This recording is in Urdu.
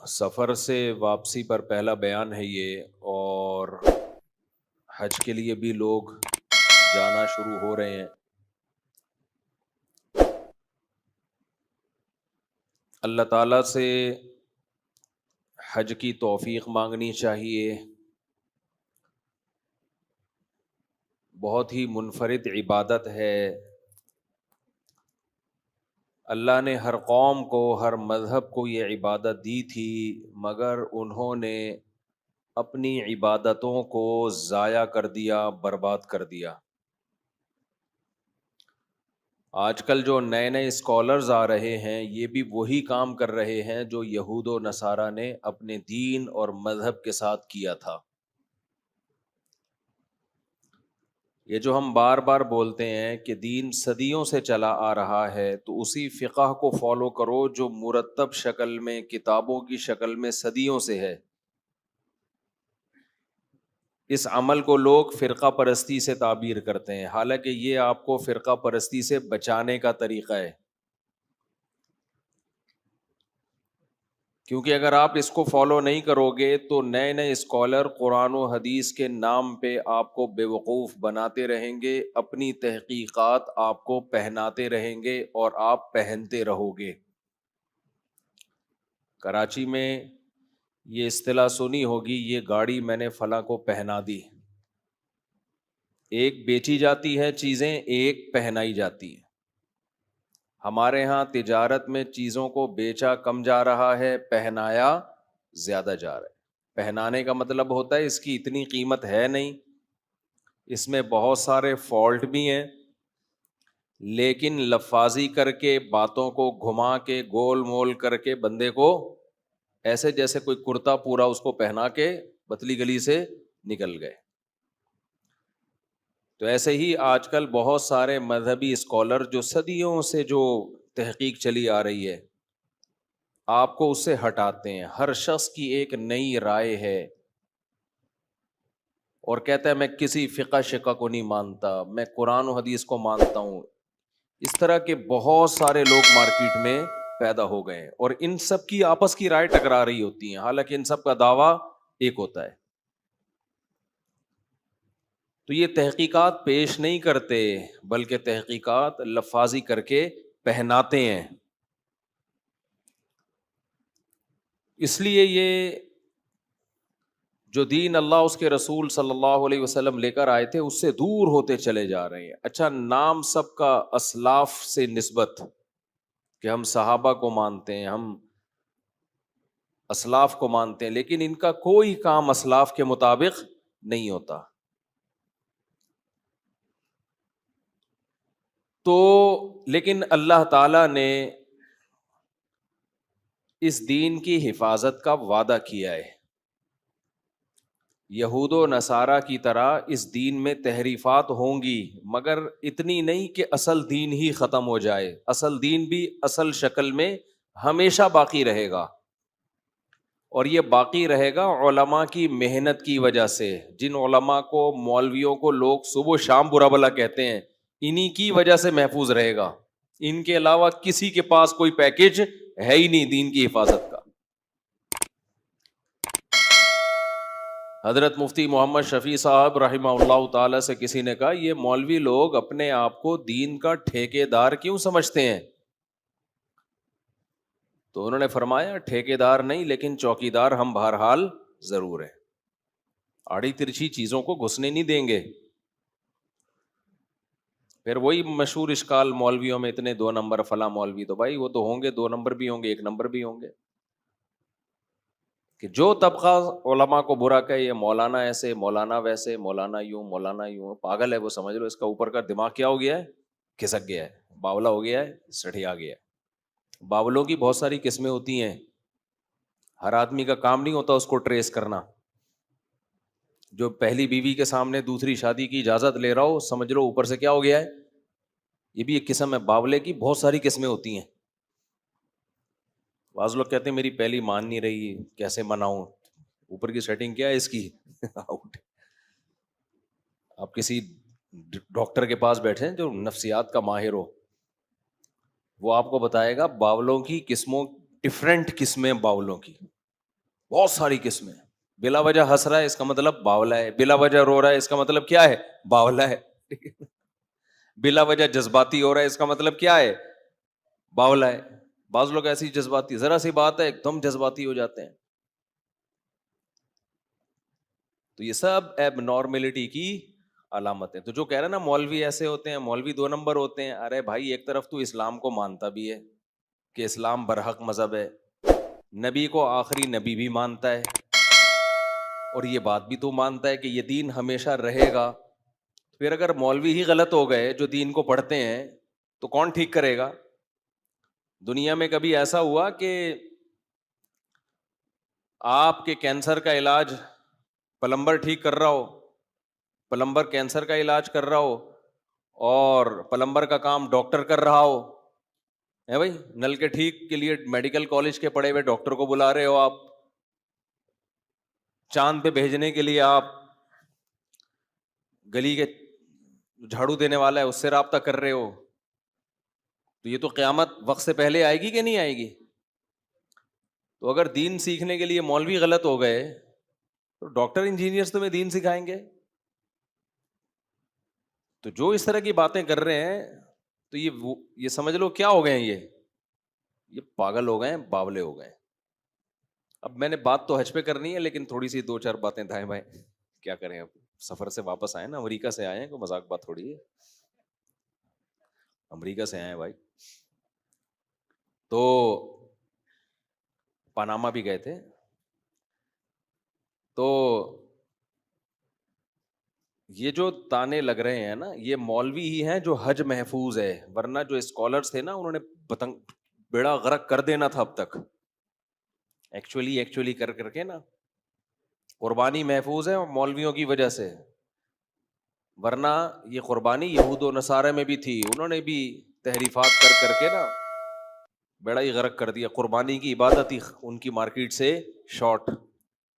سفر سے واپسی پر پہلا بیان ہے یہ، اور حج کے لیے بھی لوگ جانا شروع ہو رہے ہیں۔ اللہ تعالیٰ سے حج کی توفیق مانگنی چاہیے۔ بہت ہی منفرد عبادت ہے۔ اللہ نے ہر قوم کو، ہر مذہب کو یہ عبادت دی تھی، مگر انہوں نے اپنی عبادتوں کو ضائع کر دیا، برباد کر دیا۔ آج کل جو نئے نئے اسکالرز آ رہے ہیں، یہ بھی وہی کام کر رہے ہیں جو یہود و نصارہ نے اپنے دین اور مذہب کے ساتھ کیا تھا۔ یہ جو ہم بار بار بولتے ہیں کہ دین صدیوں سے چلا آ رہا ہے، تو اسی فقہ کو فالو کرو جو مرتب شکل میں، کتابوں کی شکل میں صدیوں سے ہے۔ اس عمل کو لوگ فرقہ پرستی سے تعبیر کرتے ہیں، حالانکہ یہ آپ کو فرقہ پرستی سے بچانے کا طریقہ ہے۔ کیونکہ اگر آپ اس کو فالو نہیں کرو گے تو نئے نئے اسکالر قرآن و حدیث کے نام پہ آپ کو بے وقوف بناتے رہیں گے، اپنی تحقیقات آپ کو پہناتے رہیں گے اور آپ پہنتے رہو گے۔ کراچی میں یہ اصطلاح سنی ہوگی، یہ گاڑی میں نے فلاں کو پہنا دی۔ ایک بیچی جاتی ہے چیزیں، ایک پہنائی جاتی ہے۔ ہمارے ہاں تجارت میں چیزوں کو بیچا کم جا رہا ہے، پہنایا زیادہ جا رہا ہے۔ پہنانے کا مطلب ہوتا ہے اس کی اتنی قیمت ہے نہیں، اس میں بہت سارے فالٹ بھی ہیں، لیکن لفاظی کر کے، باتوں کو گھما کے، گول مول کر کے بندے کو ایسے جیسے کوئی کرتا پورا اس کو پہنا کے پتلی گلی سے نکل گئے۔ تو ایسے ہی آج کل بہت سارے مذہبی اسکالر جو صدیوں سے جو تحقیق چلی آ رہی ہے، آپ کو اس سے ہٹاتے ہیں۔ ہر شخص کی ایک نئی رائے ہے، اور کہتا ہے میں کسی فقہ شقہ کو نہیں مانتا، میں قرآن و حدیث کو مانتا ہوں۔ اس طرح کے بہت سارے لوگ مارکیٹ میں پیدا ہو گئے ہیں، اور ان سب کی آپس کی رائے ٹکرا رہی ہوتی ہیں، حالانکہ ان سب کا دعویٰ ایک ہوتا ہے۔ تو یہ تحقیقات پیش نہیں کرتے، بلکہ تحقیقات لفاظی کر کے پہناتے ہیں۔ اس لیے یہ جو دین اللہ اس کے رسول صلی اللہ علیہ وسلم لے کر آئے تھے، اس سے دور ہوتے چلے جا رہے ہیں۔ اچھا، نام سب کا اسلاف سے نسبت، کہ ہم صحابہ کو مانتے ہیں، ہم اسلاف کو مانتے ہیں، لیکن ان کا کوئی کام اسلاف کے مطابق نہیں ہوتا۔ تو لیکن اللہ تعالیٰ نے اس دین کی حفاظت کا وعدہ کیا ہے۔ یہود و نصارہ کی طرح اس دین میں تحریفات ہوں گی، مگر اتنی نہیں کہ اصل دین ہی ختم ہو جائے۔ اصل دین بھی اصل شکل میں ہمیشہ باقی رہے گا، اور یہ باقی رہے گا علماء کی محنت کی وجہ سے۔ جن علماء کو، مولویوں کو لوگ صبح و شام برا بھلا کہتے ہیں، انہی کی وجہ سے محفوظ رہے گا۔ ان کے علاوہ کسی کے پاس کوئی پیکج ہے ہی نہیں دین کی حفاظت کا۔ حضرت مفتی محمد شفیع صاحب رحمہ اللہ تعالی سے کسی نے کہا، یہ مولوی لوگ اپنے آپ کو دین کا ٹھیکیدار کیوں سمجھتے ہیں؟ تو انہوں نے فرمایا، ٹھیکیدار نہیں لیکن چوکیدار ہم بہرحال ضرور ہیں۔ آڑی ترچھی چیزوں کو گھسنے نہیں دیں گے۔ پھر وہی مشہور اشکال مولویوں میں، اتنے 2 نمبر فلاں مولوی، تو بھائی وہ تو ہوں گے، 2 نمبر بھی ہوں گے، 1 نمبر بھی ہوں گے۔ کہ جو طبقہ علماء کو برا کہے، یہ مولانا ایسے، مولانا ویسے، مولانا یوں، مولانا یوں، پاگل ہے وہ، سمجھ لو اس کا اوپر کا دماغ کیا ہو گیا ہے، کھسک گیا ہے، باولا ہو گیا ہے، سٹھیا گیا ہے۔ باولوں کی بہت ساری قسمیں ہوتی ہیں، ہر آدمی کا کام نہیں ہوتا اس کو ٹریس کرنا۔ جو پہلی بیوی کے سامنے دوسری شادی کی اجازت لے رہا ہو، سمجھ لو اوپر سے کیا ہو گیا ہے، یہ بھی ایک قسم ہے۔ باولے کی بہت ساری قسمیں ہوتی ہیں۔ بعض لوگ کہتے ہیں میری پہلی مان نہیں رہی، کیسے مناؤں؟ اوپر کی سیٹنگ کیا ہے اس کی؟ آؤٹ۔ آپ کسی ڈاکٹر کے پاس بیٹھے جو نفسیات کا ماہر ہو، وہ آپ کو بتائے گا باولوں کی قسموں، ڈفرینٹ قسمیں باولوں کی۔ بہت ساری قسمیں. بلا وجہ ہنس رہا ہے اس کا مطلب باولا ہے, بلا وجہ رو رہا ہے اس کا مطلب کیا ہے, باولا ہے. بلا وجہ جذباتی ہو رہا ہے اس کا مطلب کیا ہے, باولا ہے. بعض لوگ ایسی جذباتی, ذرا سی بات ہے ایک دم جذباتی ہو جاتے ہیں. تو یہ سب ایب نارملٹی کی علامت ہے. تو جو کہہ رہے ہیں نا مولوی ایسے ہوتے ہیں, مولوی 2 نمبر ہوتے ہیں, ارے بھائی ایک طرف تو اسلام کو مانتا بھی ہے کہ اسلام برحق مذہب ہے, نبی کو آخری نبی بھی مانتا ہے, اور یہ بات بھی تو مانتا ہے کہ یہ دین ہمیشہ رہے گا. پھر اگر مولوی ہی غلط ہو گئے جو دین کو پڑھتے ہیں تو کون ٹھیک کرے گا؟ دنیا میں کبھی ایسا ہوا کہ آپ کے کینسر کا علاج پلمبر ٹھیک کر رہا ہو, پلمبر کینسر کا علاج کر رہا ہو اور پلمبر کا کام ڈاکٹر کر رہا ہو, ہے بھائی؟ نل کے ٹھیک کے لیے میڈیکل کالج کے پڑھے ہوئے ڈاکٹر کو بلا رہے ہو, آپ چاند پہ بھیجنے کے لیے آپ گلی کے جھاڑو دینے والا ہے اس سے رابطہ کر رہے ہو, تو یہ تو قیامت وقت سے پہلے آئے گی کہ نہیں آئے گی؟ تو اگر دین سیکھنے کے لیے مولوی غلط ہو گئے تو ڈاکٹر انجینئرز تمہیں دین سکھائیں گے؟ تو جو اس طرح کی باتیں کر رہے ہیں تو یہ سمجھ لو کیا ہو گئے ہیں, یہ پاگل ہو گئے ہیں, باولے ہو گئے ہیں. اب میں نے بات تو حج پہ کرنی ہے لیکن تھوڑی سی 2-4 باتیں دائیں بائیں کیا کریں, اب سفر سے واپس آئے نا, امریکہ سے آئے ہیں, کوئی مذاق بات تھوڑی ہے, امریکہ سے آئے ہیں بھائی. تو پاناما بھی گئے تھے, تو یہ جو تانے لگ رہے ہیں نا یہ مولوی ہی ہیں جو حج محفوظ ہے, ورنہ جو اسکالرس تھے نا انہوں نے بیڑا غرق کر دینا تھا اب تک. ایکچولی کر کے نا قربانی محفوظ ہے مولویوں کی وجہ سے, ورنہ یہ قربانی یہود و نصارہ میں بھی تھی, انہوں نے بھی تحریفات کر کے نا بیڑا ہی غرق کر دیا. قربانی کی عبادت ہی ان کی مارکیٹ سے شارٹ.